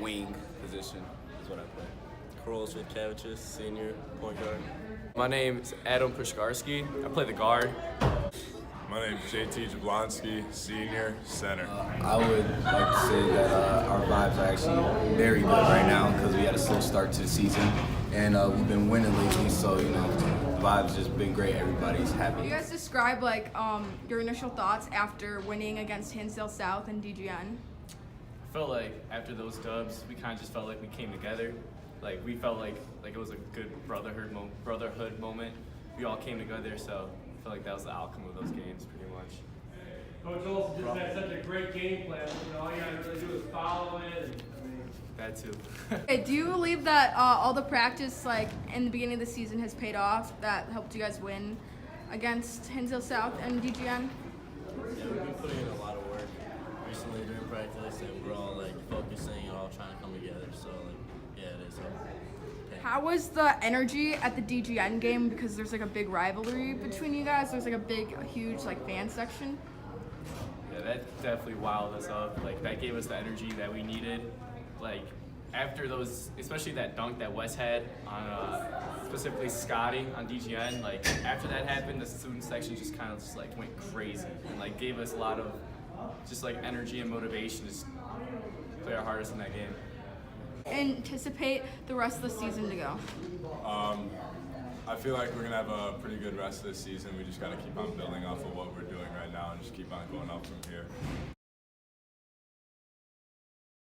wing position is what I play. Karolis Witkevicius, senior point guard. My name is Adam Pushkarski. I play the guard. My name is JT Jablonski, senior center. I would like to say that our vibes are actually very good right now because we had a slow start to the season and we've been winning lately, so the vibes just been great. Everybody's happy. You guys describe your initial thoughts after winning against Hinsdale South and DGN. I felt like after those dubs, we kind of just felt like we came together. Like we felt like it was a good brotherhood moment. We all came together, so I felt like that was the outcome of those games, pretty much. Coach Olson just had such a great game plan. All you gotta really do is follow it. That too. Okay, do you believe that all the practice in the beginning of the season has paid off? That helped you guys win against Hinsdale South and DGN? Yeah, we've been putting in a lot of work recently during practice, and we're all focusing and all trying to come together. So yeah, it is. How was the energy at the DGN game? Because there's a big rivalry between you guys. There's a huge fan section. Yeah, that definitely wowed us up. That gave us the energy that we needed. After those, especially that dunk that Wes had on specifically Scotty on DGN, after that happened, the student section just kind of went crazy and gave us a lot of energy and motivation to just play our hardest in that game. Anticipate the rest of the season to go? I feel like we're going to have a pretty good rest of the season. We just got to keep on building off of what we're doing right now and just keep on going up from here.